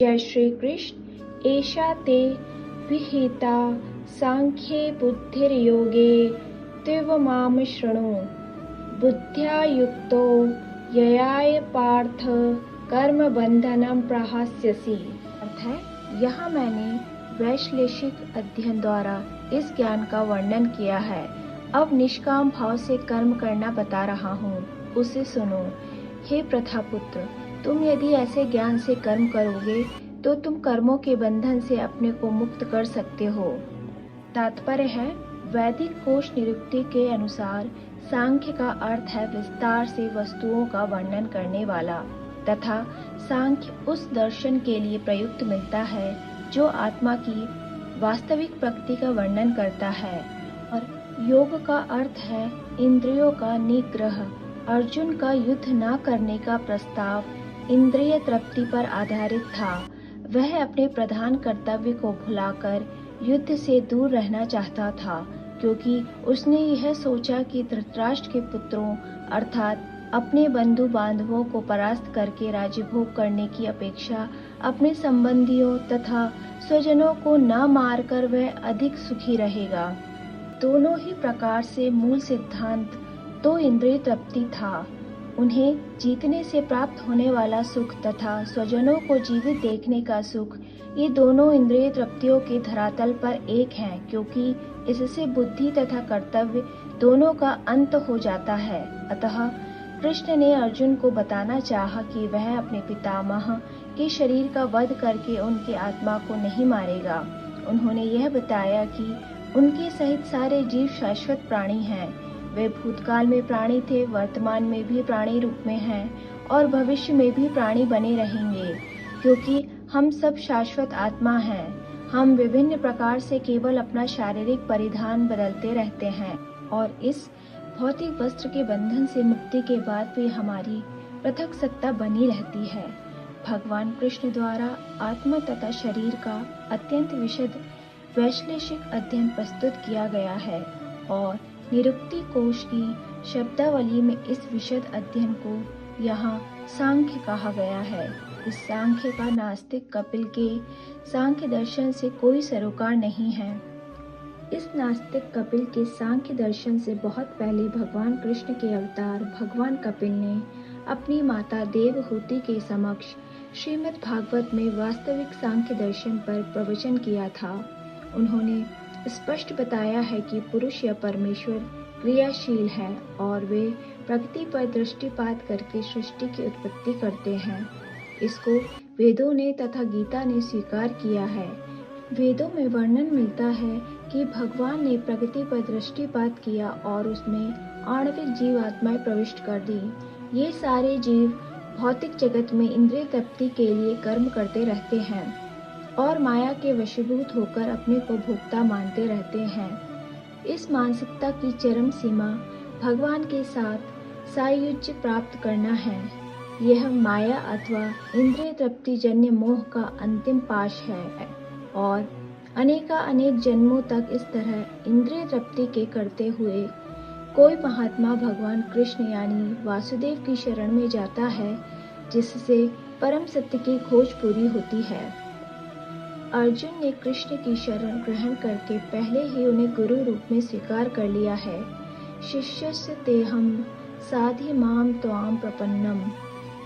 जय श्री कृष्ण। एषा ते विहिता सांख्ये बुद्धिर्योगे त्वमाम शृणु बुद्ध्या युक्तो यया पार्थ कर्म बंधनम प्रहास्यसि। अर्थ है, यहाँ मैंने वैश्लेषिक अध्ययन द्वारा इस ज्ञान का वर्णन किया है। अब निष्काम भाव से कर्म करना बता रहा हूँ, उसे सुनो। हे प्रथापुत्र, तुम यदि ऐसे ज्ञान से कर्म करोगे तो तुम कर्मों के बंधन से अपने को मुक्त कर सकते हो। तात्पर्य है, वैदिक कोश निरुक्ति के अनुसार सांख्य का अर्थ है विस्तार से वस्तुओं का वर्णन करने वाला, तथा सांख्य उस दर्शन के लिए प्रयुक्त मिलता है जो आत्मा की वास्तविक प्रकृति का वर्णन करता है। और योग का अर्थ है इंद्रियों का निग्रह। अर्जुन का युद्ध न करने का प्रस्ताव इंद्रिय तृप्ति पर आधारित था। वह अपने प्रधान कर्तव्य को भुलाकर युद्ध से दूर रहना चाहता था, क्योंकि उसने यह सोचा कि धृतराष्ट्र के पुत्रों अर्थात अपने बंधु बांधवों को परास्त करके राज्यभोग करने की अपेक्षा अपने संबंधियों तथा स्वजनों को न मारकर वह अधिक सुखी रहेगा। दोनों ही प्रकार से मूल सिद्धांत तो इंद्रिय तृप्ति था। उन्हें जीतने से प्राप्त होने वाला सुख तथा स्वजनों को जीवित देखने का सुख, ये दोनों इंद्रिय तृप्तियों के धरातल पर एक हैं, क्योंकि इससे बुद्धि तथा कर्तव्य दोनों का अंत हो जाता है। अतः कृष्ण ने अर्जुन को बताना चाहा कि वह अपने पितामह के शरीर का वध करके उनकी आत्मा को नहीं मारेगा। उन्होंने यह बताया कि उनके सहित सारे जीव शाश्वत प्राणी हैं। वे भूतकाल में प्राणी थे, वर्तमान में भी प्राणी रूप में हैं और भविष्य में भी प्राणी बने रहेंगे, क्योंकि हम सब शाश्वत आत्मा हैं। हम विभिन्न प्रकार से केवल अपना शारीरिक परिधान बदलते रहते हैं और इस भौतिक वस्त्र के बंधन से मुक्ति के बाद भी हमारी पृथक सत्ता बनी रहती है। भगवान कृष्ण द्वारा आत्मा तथा शरीर का अत्यंत विशद वैश्लेषिक अध्ययन प्रस्तुत किया गया है और निरुक्ति कोश की शब्दावली में इस विशद अध्ययन को यहाँ सांख्य कहा गया है। इस सांख्य का नास्तिक कपिल के सांख्य दर्शन से कोई सरोकार नहीं है। इस नास्तिक कपिल के सांख्य दर्शन से बहुत पहले भगवान कृष्ण के अवतार भगवान कपिल ने अपनी माता देवहूति के समक्ष श्रीमद् भागवत में वास्तविक सांख्य दर्शन पर प्रवचन किया था। उन्होंने स्पष्ट बताया है कि पुरुष या परमेश्वर क्रियाशील है और वे प्रकृति पर दृष्टिपात करके सृष्टि की उत्पत्ति करते हैं। इसको वेदों ने तथा गीता ने स्वीकार किया है। वेदों में वर्णन मिलता है कि भगवान ने प्रकृति पर दृष्टिपात किया और उसमें आणविक जीव आत्माएं प्रविष्ट कर दी। ये सारे जीव भौतिक जगत में इंद्रिय तृप्ति के लिए कर्म करते रहते हैं और माया के वशीभूत होकर अपने को भोक्ता मानते रहते हैं। इस मानसिकता की चरम सीमा भगवान के साथ सायुज्य प्राप्त करना है। यह माया अथवा इंद्रिय तृप्ति जन्य मोह का अंतिम पाश है और अनेक जन्मों तक इस तरह इंद्रिय तृप्ति के करते हुए कोई महात्मा भगवान कृष्ण यानी वासुदेव की शरण में जाता है, जिससे परम सत्य की खोज पूरी होती है। अर्जुन ने कृष्ण की शरण ग्रहण करके पहले ही उन्हें गुरु रूप में स्वीकार कर लिया है। शिष्यस्य तेहं साधि माम त्वाम प्रपन्नम।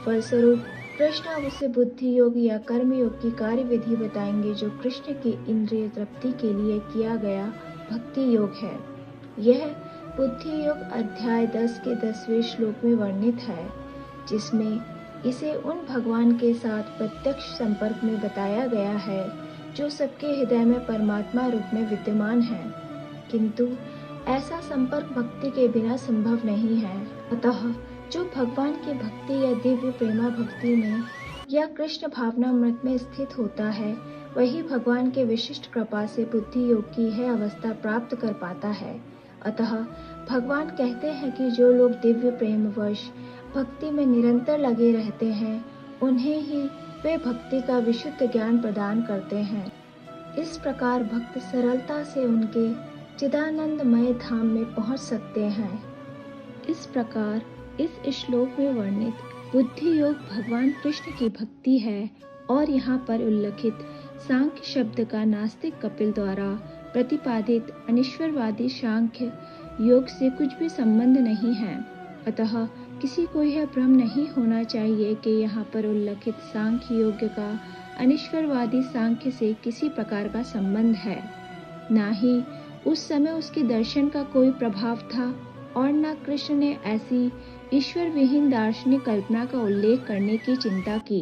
फलस्वरूप कृष्ण अब उसे बुद्धि योग या कर्म योग की कार्य विधि बताएंगे, जो कृष्ण की इंद्रिय तृप्ति के लिए किया गया भक्ति योग है। यह बुद्धि योग अध्याय 10 के 10वें श्लोक में वर्णित है, जिसमें इसे उन भगवान के साथ प्रत्यक्ष संपर्क में बताया गया है जो सबके हृदय में परमात्मा रूप में विद्यमान है। किंतु ऐसा संपर्क भक्ति के बिना संभव नहीं है। अतः जो भगवान की भक्ति या दिव्य प्रेमा भक्ति में या कृष्ण भावनामृत में स्थित होता है, वही भगवान के विशिष्ट कृपा से बुद्धि योग की यह अवस्था प्राप्त कर पाता है। अतः भगवान कहते हैं कि जो लोग दिव्य प्रेमवश भक्ति में निरंतर लगे रहते हैं, उन्हें ही वे भक्ति का विशुद्ध ज्ञान प्रदान करते हैं। इस प्रकार भक्त सरलता से उनके चिदानंदमय धाम में पहुंच सकते हैं। इस प्रकार इस श्लोक में वर्णित बुद्धि योग भगवान कृष्ण की भक्ति है और यहाँ पर उल्लिखित सांख्य शब्द का नास्तिक कपिल द्वारा प्रतिपादित अनिश्वरवादी सांख्य योग से कुछ भी संबंध नहीं है। अतः किसी को यह भ्रम नहीं होना चाहिए कि यहाँ पर उल्लिखित सांख्य योग का अनिश्वरवादी सांख्य से किसी प्रकार का संबंध है। ना ही उस समय उसके दर्शन का कोई प्रभाव था और न कृष्ण ने ऐसी ईश्वर विहीन दार्शनिक कल्पना का उल्लेख करने की चिंता की।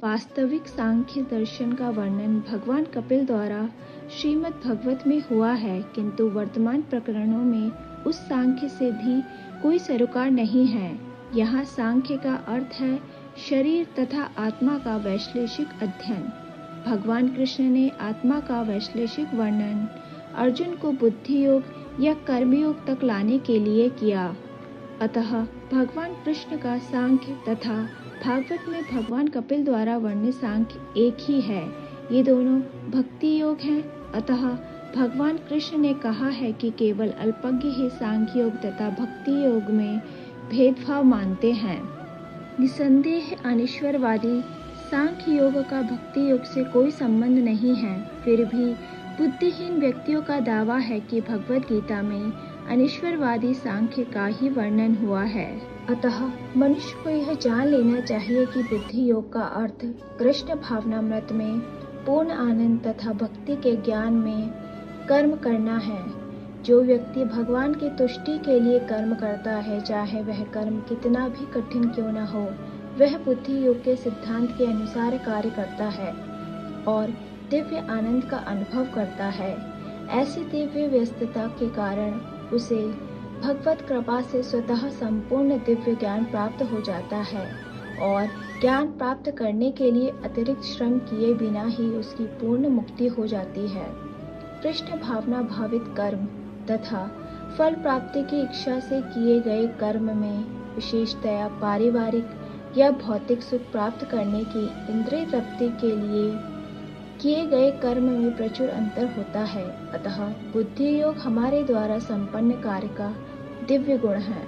वास्तविक सांख्य दर्शन का वर्णन भगवान कपिल द्वारा श्रीमद् भागवत में हुआ है, किंतु वर्तमान प्रकरणों में उस सांख्य से भी कोई सरोकार नहीं है। यहाँ सांख्य का अर्थ है शरीर तथा आत्मा का वैश्लेषिक अध्ययन। भगवान कृष्ण ने आत्मा का वैश्लेषिक वर्णन अर्जुन को बुद्धि योग या कर्मयोग तक लाने के लिए किया। अतः भगवान कृष्ण का सांख्य तथा भागवत में भगवान कपिल द्वारा वर्णित सांख्य एक ही है। ये दोनों भक्ति योग हैं। अतः भगवान कृष्ण ने कहा है कि केवल अल्पज्ञ ही सांख्य योग तथा भक्ति योग में भेदभाव मानते हैं। निसंदेह अनिश्वरवादी सांख्य योग का भक्ति योग से कोई संबंध नहीं है। फिर भी बुद्धिहीन व्यक्तियों का दावा है कि भगवद गीता में अनिश्वरवादी सांख्य का ही वर्णन हुआ है। अतः मनुष्य को यह जान लेना चाहिए कि बुद्धि योग का अर्थ कृष्ण भावनामृत में पूर्ण आनंद तथा भक्ति के ज्ञान में कर्म करना है। जो व्यक्ति भगवान की तुष्टि के लिए कर्म करता है, चाहे वह कर्म कितना भी कठिन क्यों न हो, वह बुद्धि योग के सिद्धांत के अनुसार कार्य करता है और दिव्य आनंद का अनुभव करता है। ऐसी दिव्य व्यस्तता के कारण उसे भगवत कृपा से स्वतः संपूर्ण दिव्य ज्ञान प्राप्त हो जाता है और ज्ञान प्राप्त करने के लिए अतिरिक्त श्रम किए बिना ही उसकी पूर्ण मुक्ति हो जाती है। कृष्ण भावना भावित कर्म तथा फल प्राप्ति की इच्छा से किए गए कर्म में विशेषतया पारिवारिक या भौतिक सुख प्राप्त करने की इंद्रिय तृप्ति के लिए किए गए कर्म में प्रचुर अंतर होता है। अतः बुद्धि योग हमारे द्वारा संपन्न कार्य का दिव्य गुण है।